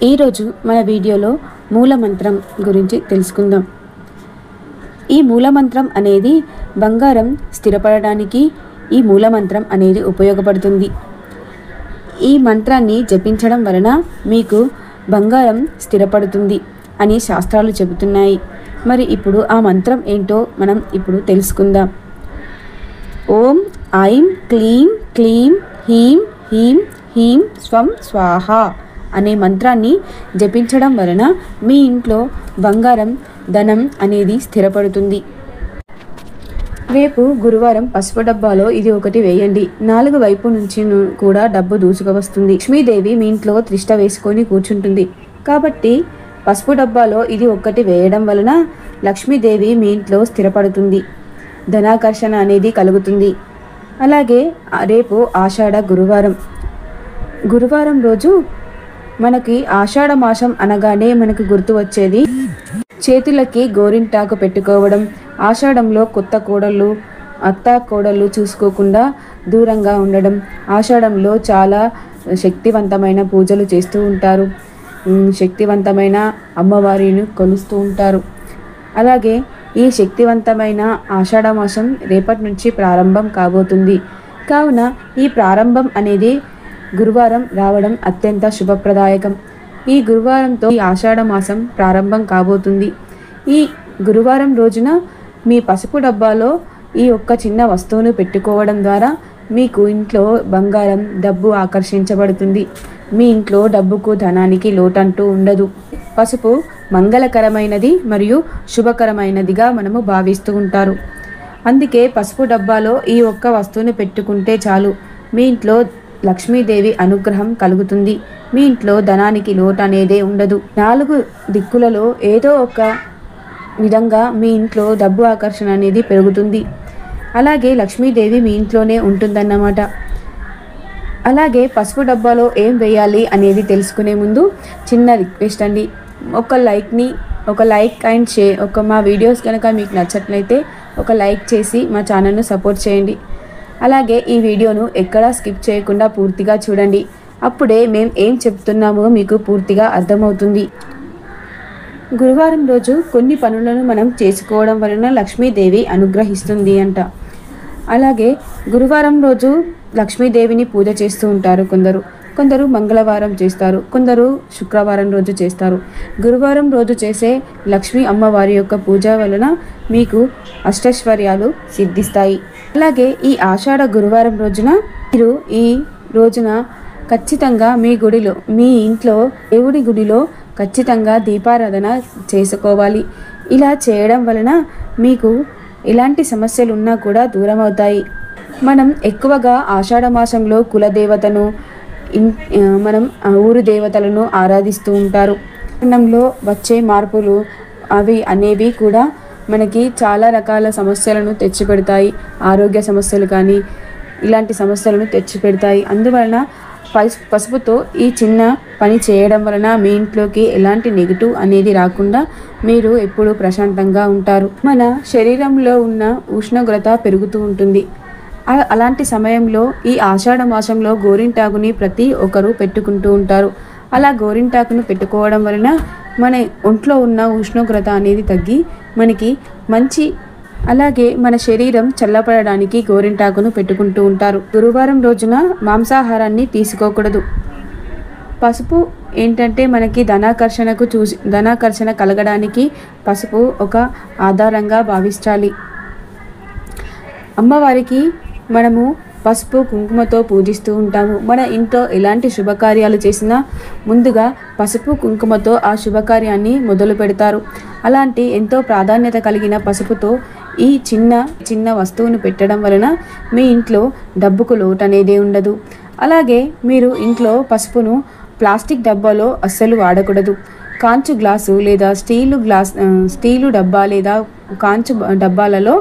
ఈరోజు మన వీడియోలో మూలమంత్రం గురించి తెలుసుకుందాం. ఈ మూలమంత్రం అనేది బంగారం స్థిరపడడానికి ఈ మూలమంత్రం అనేది ఉపయోగపడుతుంది. ఈ మంత్రాన్ని జపించడం వలన మీకు బంగారం స్థిరపడుతుంది అని శాస్త్రాలు చెబుతున్నాయి. మరి ఇప్పుడు ఆ మంత్రం ఏంటో మనం ఇప్పుడు తెలుసుకుందాం. ఓం ఐం క్లీం క్లీం హీం హీం హీం స్వం స్వాహ అనే మంత్రాన్ని జపించడం వలన మీ ఇంట్లో బంగారం ధనం అనేది స్థిరపడుతుంది. రేపు గురువారం పసుపు డబ్బాలో ఇది ఒకటి వేయండి. 4 వైపు నుంచి కూడా డబ్బు దూసుకువస్తుంది. లక్ష్మీదేవి మీ ఇంట్లో త్రిష్ట వేసుకొని కూర్చుంటుంది. కాబట్టి పసుపు డబ్బాలో ఇది ఒక్కటి వేయడం వలన లక్ష్మీదేవి మీ ఇంట్లో స్థిరపడుతుంది, ధనాకర్షణ అనేది కలుగుతుంది. అలాగే రేపు ఆషాఢ గురువారం రోజు మనకి ఆషాఢ మాసం అనగానే మనకు గుర్తు వచ్చేది చేతులకి గోరింటాకు పెట్టుకోవడం. ఆషాఢంలో కొత్త కోడళ్ళు అత్త కోడళ్ళు చూసుకోకుండా దూరంగా ఉండడం. ఆషాఢంలో చాలా శక్తివంతమైన పూజలు చేస్తూ ఉంటారు, శక్తివంతమైన అమ్మవారిని కొలుస్తూ ఉంటారు. అలాగే ఈ శక్తివంతమైన ఆషాఢ మాసం రేపటి నుంచి ప్రారంభం కాబోతుంది. కావున ఈ ప్రారంభం అనేది గురువారం రావడం అత్యంత శుభప్రదాయకం. ఈ గురువారంతో ఈ ఆషాఢ మాసం ప్రారంభం కాబోతుంది. ఈ గురువారం రోజున మీ పసుపు డబ్బాలో ఈ ఒక్క చిన్న వస్తువును పెట్టుకోవడం ద్వారా మీకు ఇంట్లో బంగారం డబ్బు ఆకర్షించబడుతుంది. మీ ఇంట్లో డబ్బుకు ధనానికి లోటంటూ ఉండదు. పసుపు మంగళకరమైనది మరియు శుభకరమైనదిగా మనము భావిస్తూ ఉంటారు. అందుకే పసుపు డబ్బాలో ఈ ఒక్క వస్తువును పెట్టుకుంటే చాలు, మీ ఇంట్లో లక్ష్మీదేవి అనుగ్రహం కలుగుతుంది. మీ ఇంట్లో ధనానికి లోటు అనేదే ఉండదు. 4 దిక్కులలో ఏదో ఒక విధంగా మీ ఇంట్లో డబ్బు ఆకర్షణ అనేది పెరుగుతుంది. అలాగే లక్ష్మీదేవి మీ ఇంట్లోనే ఉంటుందన్నమాట. అలాగే పసుపు డబ్బాలో ఏం వేయాలి అనేది తెలుసుకునే ముందు చిన్న రిక్వెస్ట్ అండి. ఒక లైక్ అండ్ షేర్. మా వీడియోస్ కనుక మీకు నచ్చట్లయితే ఒక లైక్ చేసి మా ఛానల్ను సపోర్ట్ చేయండి. అలాగే ఈ వీడియోను ఎక్కడా స్కిప్ చేయకుండా పూర్తిగా చూడండి. అప్పుడే మేము ఏం చెప్తున్నామో మీకు పూర్తిగా అర్థమవుతుంది. గురువారం రోజు కొన్ని పనులను మనం చేసుకోవడం వలన లక్ష్మీదేవి అనుగ్రహిస్తుంది అంట. అలాగే గురువారం రోజు లక్ష్మీదేవిని పూజ చేస్తూ ఉంటారు కొందరు మంగళవారం చేస్తారు, కొందరు శుక్రవారం రోజు చేస్తారు. గురువారం రోజు చేసే లక్ష్మీ అమ్మవారి యొక్క పూజ వలన మీకు అష్టైశ్వర్యాలు సిద్ధిస్తాయి. అలాగే ఈ ఆషాఢ గురువారం రోజున మీరు ఈ రోజున ఖచ్చితంగా మీ ఇంట్లో దేవుడి గుడిలో ఖచ్చితంగా దీపారాధన చేసుకోవాలి. ఇలా చేయడం వలన మీకు ఎలాంటి సమస్యలు ఉన్నా కూడా దూరం అవుతాయి. మనం ఎక్కువగా ఆషాఢ మాసంలో కులదేవతను మనం ఊరు దేవతలను ఆరాధిస్తూ ఉంటారు. వర్ణంలో వచ్చే మార్పులు అనేవి కూడా మనకి చాలా రకాల సమస్యలను తెచ్చిపెడతాయి. ఆరోగ్య సమస్యలు కానీ ఇలాంటి సమస్యలను తెచ్చిపెడతాయి. అందువలన పసుపుతో ఈ చిన్న పని చేయడం వలన మీ ఇంట్లోకి ఎలాంటి నెగిటివ్ అనేది రాకుండా మీరు ఎప్పుడూ ప్రశాంతంగా ఉంటారు. మన శరీరంలో ఉన్న ఉష్ణోగ్రత పెరుగుతూ ఉంటుంది. అలాంటి సమయంలో ఈ ఆషాఢ మాసంలో గోరింటాకుని ప్రతి ఒక్కరూ పెట్టుకుంటూ ఉంటారు. అలా గోరింటాకును పెట్టుకోవడం వలన మన ఒంట్లో ఉన్న ఉష్ణోగ్రత అనేది తగ్గి మనకి అలాగే మన శరీరం చల్లపడడానికి గోరింటాకును పెట్టుకుంటూ ఉంటారు. గురువారం రోజున మాంసాహారాన్ని తీసుకోకూడదు. పసుపు ఏంటంటే మనకి ధనాకర్షణ కలగడానికి పసుపు ఒక ఆధారంగా భావించాలి. అమ్మవారికి మనము పసుపు కుంకుమతో పూజిస్తూ ఉంటాము. మన ఇంట్లో ఎలాంటి శుభకార్యాలు చేసినా ముందుగా పసుపు కుంకుమతో ఆ శుభకార్యాన్ని మొదలు పెడతారు. అలాంటి ఎంతో ప్రాధాన్యత కలిగిన పసుపుతో ఈ చిన్న వస్తువును పెట్టడం వలన మీ ఇంట్లో డబ్బుకు లోటు అనేదే ఉండదు. అలాగే మీరు ఇంట్లో పసుపును ప్లాస్టిక్ డబ్బాలో అస్సలు వాడకూడదు. కాంచు గ్లాసు లేదా స్టీలు డబ్బా లేదా కాంచు డబ్బాలలో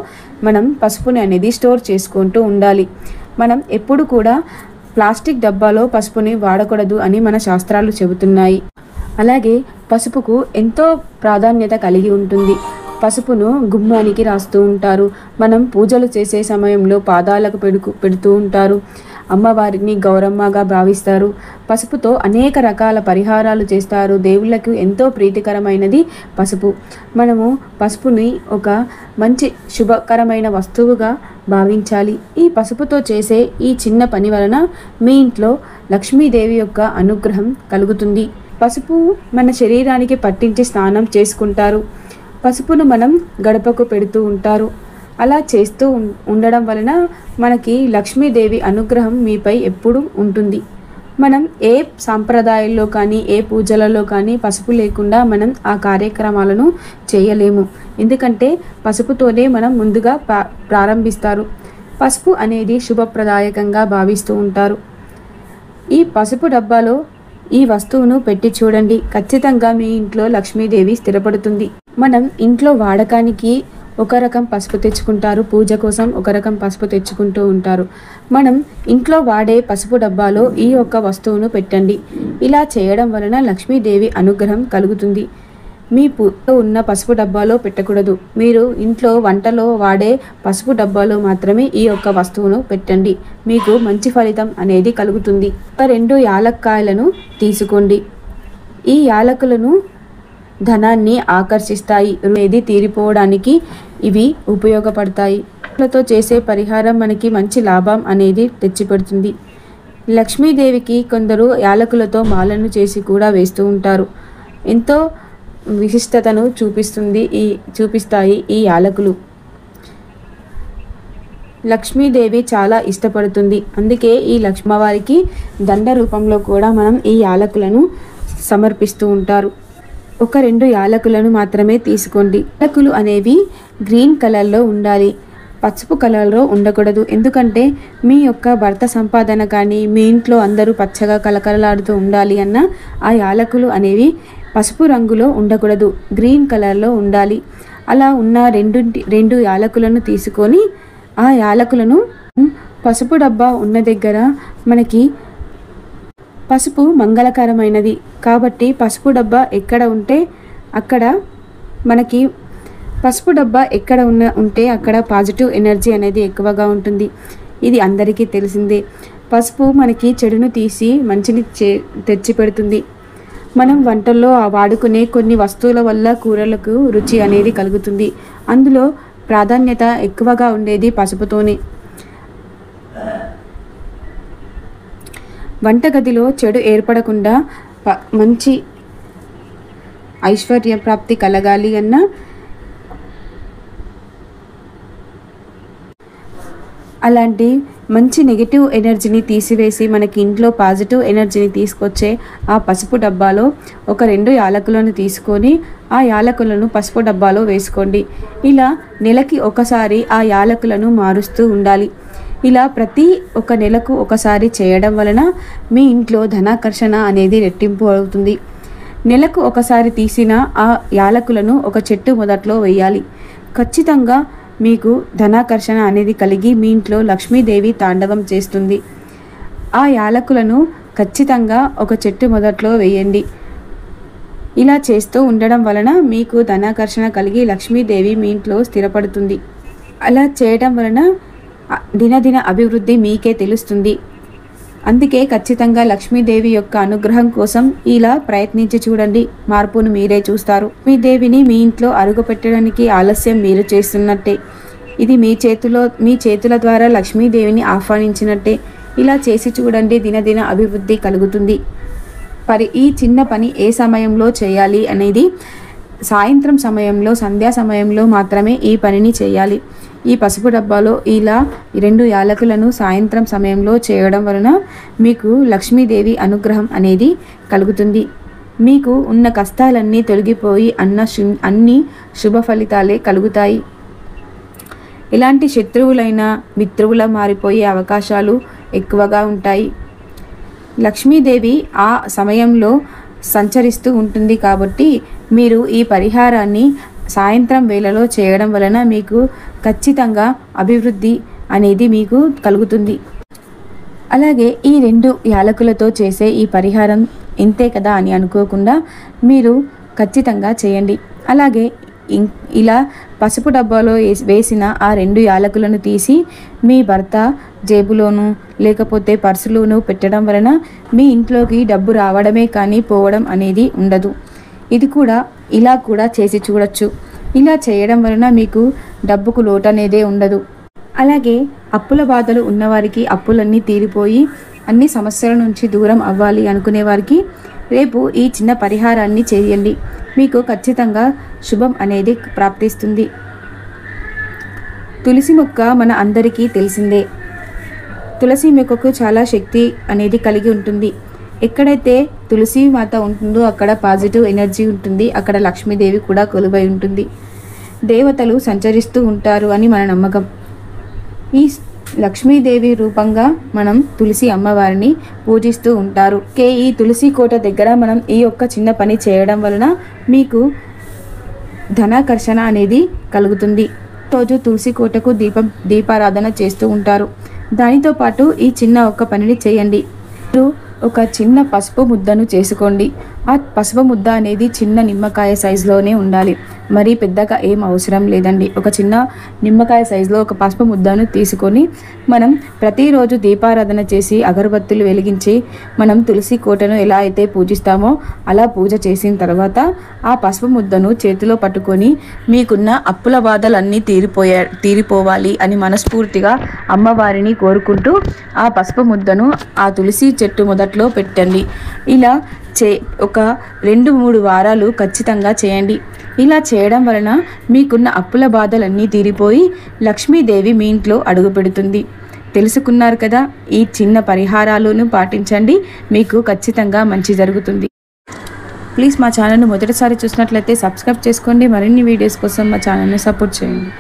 మనం పసుపుని అనేది స్టోర్ చేసుకుంటూ ఉండాలి. మనం ఎప్పుడు కూడా ప్లాస్టిక్ డబ్బాలో పసుపుని వాడకూడదు అని మన శాస్త్రాలు చెబుతున్నాయి. అలాగే పసుపుకు ఎంతో ప్రాధాన్యత కలిగి ఉంటుంది. పసుపును గుమ్మానికి రాస్తూ ఉంటారు. మనం పూజలు చేసే సమయంలో పాదాలకు పెడుతూ ఉంటారు. అమ్మవారిని గౌరమ్మగా భావిస్తారు. పసుపుతో అనేక రకాల పరిహారాలు చేస్తారు. దేవుళ్ళకు ఎంతో ప్రీతికరమైనది పసుపు. మనము పసుపుని ఒక మంచి శుభకరమైన వస్తువుగా భావించాలి. ఈ పసుపుతో చేసే ఈ చిన్న పని వలన మీ ఇంట్లో లక్ష్మీదేవి యొక్క అనుగ్రహం కలుగుతుంది. పసుపు మన శరీరానికి పట్టించి స్నానం చేసుకుంటారు. పసుపును మనం గడపకు పెడుతూ ఉంటారు. అలా చేస్తూ ఉండడం వలన మనకి లక్ష్మీదేవి అనుగ్రహం మీపై ఎప్పుడూ ఉంటుంది. మనం ఏ సాంప్రదాయాల్లో కానీ ఏ పూజలలో కానీ పసుపు లేకుండా మనం ఆ కార్యక్రమాలను చేయలేము. ఎందుకంటే పసుపుతోనే మనం ముందుగా ప్రారంభిస్తారు. పసుపు అనేది శుభప్రదాయకంగా భావిస్తూ ఉంటారు. ఈ పసుపు డబ్బాలో ఈ వస్తువును పెట్టి చూడండి. ఖచ్చితంగా మీ ఇంట్లో లక్ష్మీదేవి స్థిరపడుతుంది. మనం ఇంట్లో వాడకానికి ఒక రకం పసుపు తెచ్చుకుంటారు, పూజ కోసం ఒక రకం పసుపు తెచ్చుకుంటూ ఉంటారు. మనం ఇంట్లో వాడే పసుపు డబ్బాలో ఈ యొక్క వస్తువును పెట్టండి. ఇలా చేయడం వలన లక్ష్మీదేవి అనుగ్రహం కలుగుతుంది. మీ ఉన్న పసుపు డబ్బాలో పెట్టకూడదు. మీరు ఇంట్లో వంటలో వాడే పసుపు డబ్బాలో మాత్రమే ఈ యొక్క వస్తువును పెట్టండి. మీకు మంచి ఫలితం అనేది కలుగుతుంది. 2 యాలక్కాయలను తీసుకోండి. ఈ యాలకులను ధనాన్ని ఆకర్షిస్తాయి. అనేది తీరిపోవడానికి ఇవి ఉపయోగపడతాయి. తో చేసే పరిహారం మనకి మంచి లాభం అనేది తెచ్చిపెడుతుంది. లక్ష్మీదేవికి కొందరు యాలకులతో మాలను చేసి కూడా వేస్తూ ఉంటారు. ఎంతో విశిష్టతను చూపిస్తాయి ఈ యాలకులు. లక్ష్మీదేవి చాలా ఇష్టపడుతుంది. అందుకే ఈ లక్ష్మవారికి దండ రూపంలో కూడా మనం ఈ యాలకులను సమర్పిస్తూ ఉంటారు. 2 యాలకులను మాత్రమే తీసుకోండి. యాలకులు అనేవి గ్రీన్ కలర్లో ఉండాలి, పసుపు కలర్లో ఉండకూడదు. ఎందుకంటే మీ యొక్క భర్త సంపాదన కానీ మీ ఇంట్లో అందరూ పచ్చగా కలకలలాడుతూ ఉండాలి అన్న ఆ యాలకులు అనేవి పసుపు రంగులో ఉండకూడదు, గ్రీన్ కలర్లో ఉండాలి. అలా ఉన్న 2 యాలకులను తీసుకొని ఆ యాలకులను పసుపు డబ్బా ఉన్న దగ్గర మనకి పసుపు మంగళకరమైనది కాబట్టి పసుపు డబ్బా ఎక్కడ ఉంటే అక్కడ మనకి పసుపు డబ్బా ఎక్కడ ఉంటే అక్కడ పాజిటివ్ ఎనర్జీ అనేది ఎక్కువగా ఉంటుంది. ఇది అందరికీ తెలిసిందే. పసుపు మనకి చెడును తీసి మంచిని తెచ్చి పెడుతుంది. మనం వంటల్లో వాడుకునే కొన్ని వస్తువుల వల్ల కూరలకు రుచి అనేది కలుగుతుంది. అందులో ప్రాధాన్యత ఎక్కువగా ఉండేది పసుపుతోనే. వంటగదిలో చెడు ఏర్పడకుండా మంచి ఐశ్వర్య ప్రాప్తి కలగాలి అన్న అలాంటి మంచి నెగిటివ్ ఎనర్జీని తీసివేసి మనకి ఇంట్లో పాజిటివ్ ఎనర్జీని తీసుకొచ్చే ఆ పసుపు డబ్బాలో 2 యాలకులను తీసుకొని ఆ యాలకులను పసుపు డబ్బాలో వేసుకోండి. ఇలా నెలకి ఒకసారి ఆ యాలకులను మారుస్తూ ఉండాలి. ఇలా ప్రతి 1 నెలకు ఒకసారి చేయడం వలన మీ ఇంట్లో ధనాకర్షణ అనేది రెట్టింపు అవుతుంది. నెలకు ఒకసారి తీసిన ఆ యాలకులను ఒక చెట్టు మొదట్లో వేయాలి. ఖచ్చితంగా మీకు ధనాకర్షణ అనేది కలిగి మీ ఇంట్లో లక్ష్మీదేవి తాండవం చేస్తుంది. ఆ యాలకులను ఖచ్చితంగా ఒక చెట్టు మొదట్లో వేయండి. ఇలా చేస్తూ ఉండడం వలన మీకు ధనాకర్షణ కలిగి లక్ష్మీదేవి మీ ఇంట్లో స్థిరపడుతుంది. అలా చేయడం వలన దినదిన అభివృద్ధి మీకే తెలుస్తుంది. అందుకే ఖచ్చితంగా లక్ష్మీదేవి యొక్క అనుగ్రహం కోసం ఇలా ప్రయత్నించి చూడండి. మార్పును మీరే చూస్తారు. మీ దేవిని మీ ఇంట్లో అరుగు పెట్టడానికి ఆలస్యం మీరు చేస్తున్నట్టే. ఇది మీ చేతుల ద్వారా లక్ష్మీదేవిని ఆహ్వానించినట్టే. ఇలా చేసి చూడండి. దినదిన అభివృద్ధి కలుగుతుంది. ఈ చిన్న పని ఏ సమయంలో చేయాలి అనేది సాయంత్రం సమయంలో, సంధ్యా సమయంలో మాత్రమే ఈ పనిని చేయాలి. ఈ పసుపు డబ్బాలో ఇలా 2 యాలకులను సాయంత్రం సమయంలో చేయడం వలన మీకు లక్ష్మీదేవి అనుగ్రహం అనేది కలుగుతుంది. మీకు ఉన్న కష్టాలన్నీ తొలగిపోయి అన్ని శుభ ఫలితాలే కలుగుతాయి. ఎలాంటి శత్రువులైనా మిత్రువులా మారిపోయే అవకాశాలు ఎక్కువగా ఉంటాయి. లక్ష్మీదేవి ఆ సమయంలో సంచరిస్తూ ఉంటుంది కాబట్టి మీరు ఈ పరిహారాన్ని సాయంత్రం వేళలో చేయడం వలన మీకు ఖచ్చితంగా అభివృద్ధి అనేది మీకు కలుగుతుంది. అలాగే ఈ 2 యాలకులతో చేసే ఈ పరిహారం ఇంతే కదా అని అనుకోకుండా మీరు ఖచ్చితంగా చేయండి. అలాగే ఇలా పసుపు డబ్బాలో వేసిన ఆ 2 యాలకులను తీసి మీ భర్త జేబులోనూ లేకపోతే పర్సులోనూ పెట్టడం వలన మీ ఇంట్లోకి డబ్బు రావడమే కానీ పోవడం అనేది ఉండదు. ఇది కూడా ఇలా కూడా చేసి చూడొచ్చు. ఇలా చేయడం వలన మీకు డబ్బుకు లోటు అనేదే ఉండదు. అలాగే అప్పుల బాధలు ఉన్నవారికి అప్పులన్నీ తీరిపోయి అన్ని సమస్యల నుంచి దూరం అవ్వాలి అనుకునే వారికి రేపు ఈ చిన్న పరిహారాన్ని చేయండి. మీకు ఖచ్చితంగా శుభం అనేది ప్రాప్తిస్తుంది. తులసి మొక్క మన అందరికీ తెలిసిందే. తులసి మొక్కకు చాలా శక్తి అనేది కలిగి ఉంటుంది. ఎక్కడైతే తులసి మాత ఉంటుందో అక్కడ పాజిటివ్ ఎనర్జీ ఉంటుంది. అక్కడ లక్ష్మీదేవి కూడా కొలువై ఉంటుంది. దేవతలు సంచరిస్తూ ఉంటారు అని మన నమ్మకం. ఈ లక్ష్మీదేవి రూపంగా మనం తులసి అమ్మవారిని పూజిస్తూ ఉంటారు. ఈ తులసి కోట దగ్గర మనం ఈ యొక్క చిన్న పని చేయడం వలన మీకు ధనాకర్షణ అనేది కలుగుతుంది. రోజు తులసి కోటకు దీపారాధన చేస్తూ ఉంటారు. దానితో పాటు ఈ చిన్న ఒక్క పనిని చేయండి. మీరు ఒక చిన్న పసుపు ముద్దను చేసుకోండి. ఆ పసుపు ముద్ద అనేది చిన్న నిమ్మకాయ సైజులోనే ఉండాలి. మరీ పెద్దగా ఏం అవసరం లేదండి. ఒక చిన్న నిమ్మకాయ సైజులో ఒక పసుపు ముద్దను తీసుకొని మనం ప్రతిరోజు దీపారాధన చేసి అగరబత్తులు వెలిగించి మనం తులసి కోటను ఎలా అయితే పూజిస్తామో అలా పూజ చేసిన తర్వాత ఆ పసుపు ముద్దను చేతిలో పట్టుకొని మీకున్న అప్పుల బాధలన్నీ తీరిపోవాలి అని మనస్ఫూర్తిగా అమ్మవారిని కోరుకుంటూ ఆ పసుపు ముద్దను ఆ తులసి చెట్టు మొదట్లో పెట్టండి. ఇలా ఒక 2-3 వారాలు ఖచ్చితంగా చేయండి. ఇలా చేయడం వలన మీకున్న అప్పుల బాధలన్నీ తీరిపోయి లక్ష్మీదేవి మీ ఇంట్లో అడుగు పెడుతుంది. తెలుసుకున్నారు కదా? ఈ చిన్న పరిహారాలను పాటించండి. మీకు ఖచ్చితంగా మంచి జరుగుతుంది. ప్లీజ్ మా ఛానల్ను మొదటిసారి చూసినట్లయితే సబ్స్క్రైబ్ చేసుకోండి. మరిన్ని వీడియోస్ కోసం మా ఛానల్ని సపోర్ట్ చేయండి.